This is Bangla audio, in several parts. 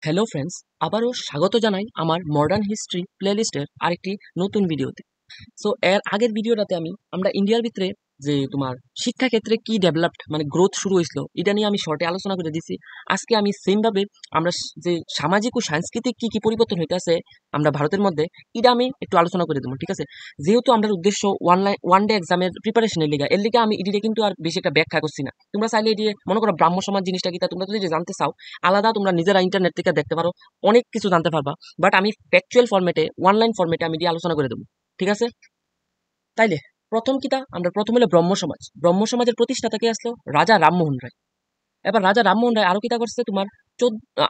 হ্যালো ফ্রেন্ডস, আবারও স্বাগত জানাই আমার মডার্ন হিস্ট্রি প্লেলিস্টের আরেকটি নতুন ভিডিওতে। সো এর আগের ভিডিওটাতে আমরা ইন্ডিয়ার ভিতরে যে তোমার শিক্ষা ক্ষেত্রে কি ডেভেলপড মানে গ্রোথ শুরু হয়েছিল এটা নিয়ে আমি শর্টে আলোচনা করে দিছি। আজকে আমি সেম ভাবে আমরা যে সামাজিক ও সাংস্কৃতিক কি কি পরিবর্তন হইতেছে আমরা ভারতের মধ্যে এটা আমি একটু আলোচনা করে দেবো, ঠিক আছে? যেহেতু আমাদের উদ্দেশ্য ওয়ান ডে এক্সামের প্রিপারেশনের লিগা এর লিগা আমি এটিতে কিন্তু আর বেশি একটা ব্যাখ্যা করছি না। তোমরা চাইলে এটি মনে করো ব্রাহ্ম সমাজ জিনিসটা কি তা তোমরা যদি জানতে চাও আলাদা তোমরা নিজেরা ইন্টারনেট থেকে দেখতে পারো, অনেক কিছু জানতে পারবা। বাট আমি ফ্যাকচুয়াল ফরম্যাটে ওয়ান লাইন ফরম্যাটে আমি দিয়ে আলোচনা করে দেবো, ঠিক আছে? তাইলে প্রথম কিতা আমরা প্রথম হলো ব্রহ্ম সমাজ। ব্রহ্ম সমাজের প্রতিষ্ঠাতা কে আসলো? রাজা রামমোহন রায়। এবার রাজা রামমোহন রায় আরো কিতা করছে তোমার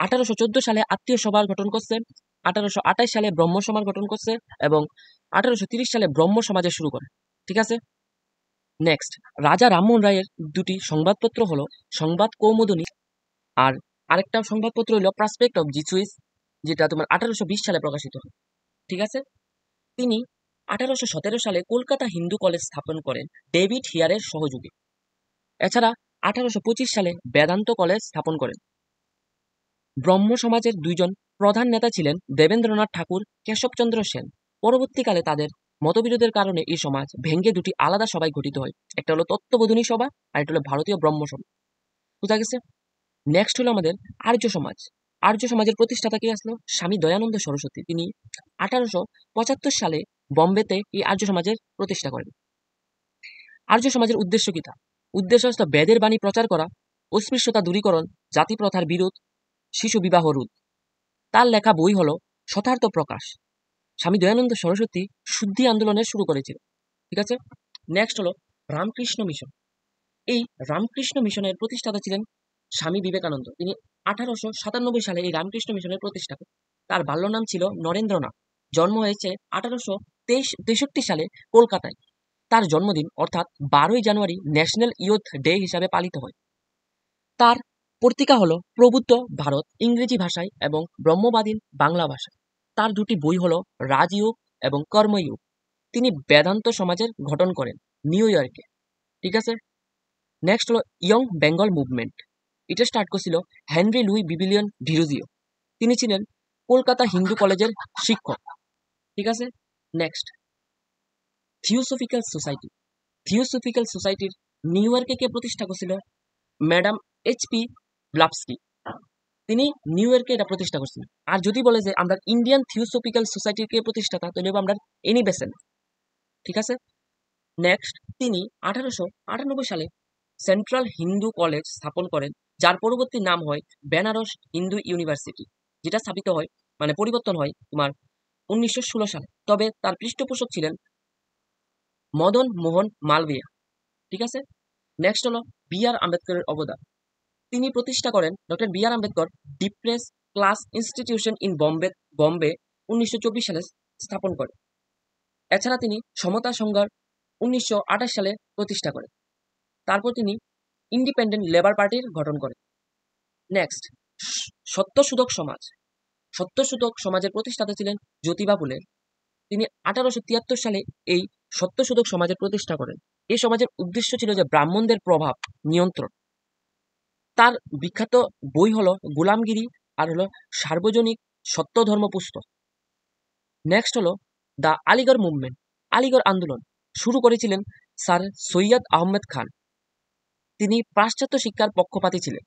1814 সালে আত্মীয় সভার গঠন করছে, 1828 সালে ব্রহ্ম সমাজ গঠন করছে এবং 1830 সালে ব্রহ্ম সমাজের শুরু করে, ঠিক আছে? নেক্সট, রাজা রামমোহন রায়ের দুটি সংবাদপত্র হলো সংবাদ কৌমুদনী আর আরেকটা সংবাদপত্র হলো প্রসপেক্ট অফ জিসুইস, যেটা তোমার 1820 সালে প্রকাশিত হয়, ঠিক আছে? তিনি 1817 সালে কলকাতা হিন্দু কলেজ স্থাপন করেন ডেভিড হিয়ারের সহযোগে। এছাড়া 1825 সালে বেদান্ত কলেজ স্থাপন করেন। ব্রহ্ম সমাজের দুইজন প্রধান নেতা ছিলেন দেবেন্দ্রনাথ ঠাকুর, কেশবচন্দ্র সেন। পরবর্তীকালে তাদের মতবিরোধের কারণে এই সমাজ ভেঙ্গে দুটি আলাদা সভায় গঠিত হয়। একটা হলো তত্ত্ববোধিনী সভা আর একটা হলো ভারতীয় ব্রহ্ম সভা। বুঝা গেছে? নেক্সট হলো আমাদের আর্য সমাজ। আর্য সমাজের প্রতিষ্ঠাতা কে আসলো? স্বামী দয়ানন্দ সরস্বতী। তিনি 1875 সালে বম্বেতে এই আর্য সমাজের প্রতিষ্ঠা করেন। আর্য সমাজের উদ্দেশ্য কি? তা উদ্দেশ্য হচ্ছে বেদের বাণী প্রচার করা, অস্পৃশ্যতা দূরীকরণ, জাতি প্রথার বিরোধ, শিশু বিবাহ রোধ। তার লেখা বই হলো শতার্থ প্রকাশ। স্বামী দয়ানন্দ সরস্বতী শুদ্ধি আন্দোলনের শুরু করেছিল, ঠিক আছে? নেক্সট হলো রামকৃষ্ণ মিশন। এই রামকৃষ্ণ মিশনের প্রতিষ্ঠাতা ছিলেন স্বামী বিবেকানন্দ। তিনি 1897 সালে এই রামকৃষ্ণ মিশনের প্রতিষ্ঠা করেন। তার বাল্য নাম ছিল নরেন্দ্রনাথ। জন্ম হয়েছে 1863 সালে কলকাতায়। তার জন্মদিন অর্থাৎ 12ই জানুয়ারি ন্যাশনাল ইয়ুথ ডে হিসাবে পালিত হয়। তার পত্রিকা হলো প্রবুদ্ধ ভারত ইংরেজি ভাষায় এবং ব্রহ্মবাদী বাংলা ভাষায়। তার দুটি বই হলো রাজয়োগ এবং কর্ময়োগ। তিনি বেদান্ত সমাজের গঠন করেন নিউ ইয়র্কে, ঠিক আছে? নেক্সট হলো ইয়ং বেঙ্গল মুভমেন্ট। এটা স্টার্ট করছিল হেনরি লুই বিবিলিয়ন ডিরোজিও। তিনি ছিলেন কলকাতা হিন্দু কলেজের শিক্ষক, ঠিক আছে? Next, theosophical society. থিওসফিক্যাল সোসাইটির নিউ ইয়র্কে কে প্রতিষ্ঠা করছিল? Madam HP. ব্লাভস্কি। তিনি নিউ ইয়র্কে এটা প্রতিষ্ঠা করছিলেন। আর যদি বলে যে আমরা ইন্ডিয়ান থিওসফিক্যাল সোসাইটির কে প্রতিষ্ঠাতা, তাহলে আমরা এনি বেসেন্ট, ঠিক আছে? নেক্সট, তিনি 1898 সালে সেন্ট্রাল হিন্দু কলেজ স্থাপন করেন, যার পরবর্তী নাম হয় বেনারস হিন্দু ইউনিভার্সিটি, যেটা স্থাপিত হয় মানে পরিবর্তন হয় তোমার 1916 সালে। তবে তার পৃষ্ঠপোষক ছিলেন মদন মোহন মালভিয়া, ঠিক আছে? নেক্সট হলো বি আর আম্বেদকরের অবদান। তিনি প্রতিষ্ঠা করেন, doctor B R Ambedkar depressed class institution in Bombay 1924 সালে স্থাপন করেন। এছাড়া তিনি সমতা সংঘর 1928 সালে প্রতিষ্ঠা করেন। তারপর তিনি ইন্ডিপেন্ডেন্ট লেবার পার্টির গঠন করেন। নেক্সট, সত্যশোধক সমাজ। সত্যশোধক সমাজের প্রতিষ্ঠাতা ছিলেন জ্যোতিবা ফুলে। তিনি 1873 সালে এই সত্যশোধক সমাজের প্রতিষ্ঠা করেন। এই সমাজের উদ্দেশ্য ছিল যে ব্রাহ্মণদের প্রভাব নিয়ন্ত্রণ। তার বিখ্যাত বই হলো গোলামগিরি আর হলো সার্বজনিক সত্য ধর্ম পুস্তক। নেক্সট হলো দ্য আলিগড় মুভমেন্ট। আলিগড় আন্দোলন শুরু করেছিলেন স্যার সৈয়দ আহমেদ খান। তিনি পাশ্চাত্য শিক্ষার পক্ষপাতী ছিলেন।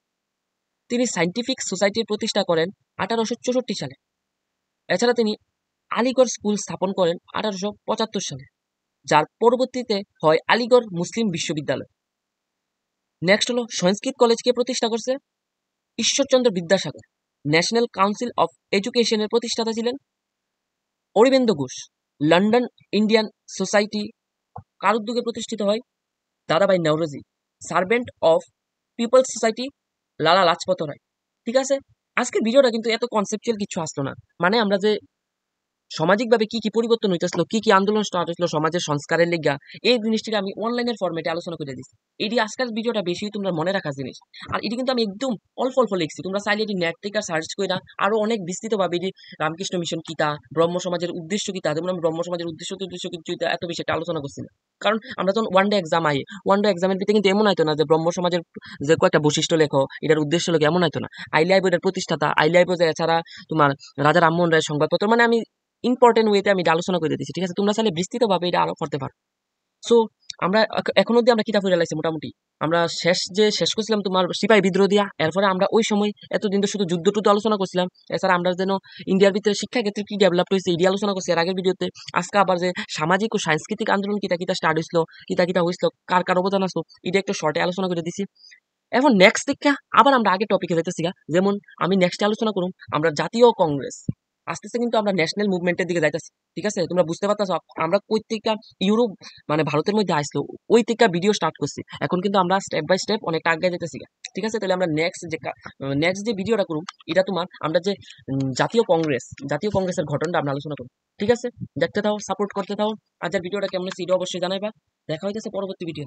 তিনি সায়েন্টিফিক সোসাইটির প্রতিষ্ঠা করেন 1864 সালে। এছাড়া তিনি আলিগড় স্কুল স্থাপন করেন 1875 সালে, যার পরবর্তীতে হয় আলিগড় মুসলিম বিশ্ববিদ্যালয়। নেক্সট হলো সংস্কৃত কলেজকে প্রতিষ্ঠা করছে Ishwarchandra Vidyasagar. National council of এডুকেশনের প্রতিষ্ঠাতা ছিলেন Aurobindo Ghosh. London Indian society কার উদ্যোগে প্রতিষ্ঠিত হয়? Dadabhai Naoroji. Servant of people's society Lala Lajpat রায়, ঠিক আছে? আজকের ভিডিওটা কিন্তু এত কনসেপচুয়াল কিছু আসলো না, মানে আমরা যে সামাজিকভাবে কি কি পরিবর্তন হইতেছিল, কি কি আন্দোলন স্টার্ট হয়েছিল সমাজের সংস্কারের লেগা, এই জিনিসটিকে আমি অনলাইনের ফরম্যাটে আলোচনা করে দিচ্ছি। এটি আজকের ভিডিওটা বেশি তোমরা মনে রাখার জিনিস। আর এটি কিন্তু আমি একদম অল্প অল্প লিখছি, তোমরা চাইলে এটি নেট থেকে সার্চ করে আরো অনেক বিস্তৃতভাবে এটি রামকৃষ্ণ মিশন কিতা, ব্রহ্ম সমাজের উদ্দেশ্য কিতা, যেমন আমি ব্রহ্ম সমাজের উদ্দেশ্য কিছু এত বেশি একটা আলোচনা করছি না। কারণ আমরা যখন one day exam I, one day এক্সামের ভিতরে কিন্তু এমন হয়তো না যে ব্রহ্ম সমাজের যে কয়েকটা বৈশিষ্ট্য লেখো এটার উদ্দেশ্য লেখো, এমন হয়তো না। আইলে আইব এটার প্রতিষ্ঠাতা, আইলে আইব যে এছাড়া তোমার রাজা রামমোহন রায়ের সংবাদপত্র, মানে আমি ইম্পর্টেন্ট ওয়েতে আমি এটা আলোচনা করে দিচ্ছি, ঠিক আছে? তোমরা চাইলে বিস্তৃতভাবে এটা আরো করতে পারো। সো আমরা এখন অব্দি আমরা কিতাব পড়ে লাইছি মোটামুটি। আমরা শেষ করছিলাম তোমার সিপাহী বিদ্রোহ দিয়া, এরপরে আমরা ওই সময় এতদিন তো শুধু যুদ্ধ টুদ্ধ আলোচনা করছিলাম, এছাড়া আমরা যেন ইন্ডিয়ার ভিতরে শিক্ষা ক্ষেত্রে কি ডেভেলপ হয়েছে এটি আলোচনা করছি এর আগের ভিডিওতে। আজকে আবার যে সামাজিক ও সাংস্কৃতিক আন্দোলন কিতা কিতা স্টার্ট হয়েছিল, কিতা কিতা হয়েছিল, কার কার অবদান আসলো, এটা একটু শর্টে আলোচনা করে দিছি। এখন নেক্সট দিকে আবার আমরা আগের টপিকে যাইতেছি গা। যেমন আমি নেক্সট আলোচনা করুম আমরা জাতীয় কংগ্রেস। আস্তে আস্তে কিন্তু আমরা ন্যাশনাল মুভমেন্টের দিকে যাইতেছি, ঠিক আছে? তোমরা বুঝতে পারতেছো আমরা কই থেকে ইউরোপ মানে ভারতের মধ্যে আসলো ওই থেকে ভিডিও স্টার্ট করছি, এখন কিন্তু আমরা স্টেপ বাই স্টেপ অনেকটা আগে যাইতেছি গা, ঠিক আছে? তাহলে আমরা নেক্সট যে ভিডিওটা করুম এটা তোমার আমরা যে জাতীয় কংগ্রেসের ঘটনাটা আমরা আলোচনা করব, ঠিক আছে? দেখতে থাও, সাপোর্ট করতে থাও। আজকের ভিডিওটা কেমন হচ্ছে এটা অবশ্যই জানাইবা। দেখা হইতেছে পরবর্তী ভিডিও।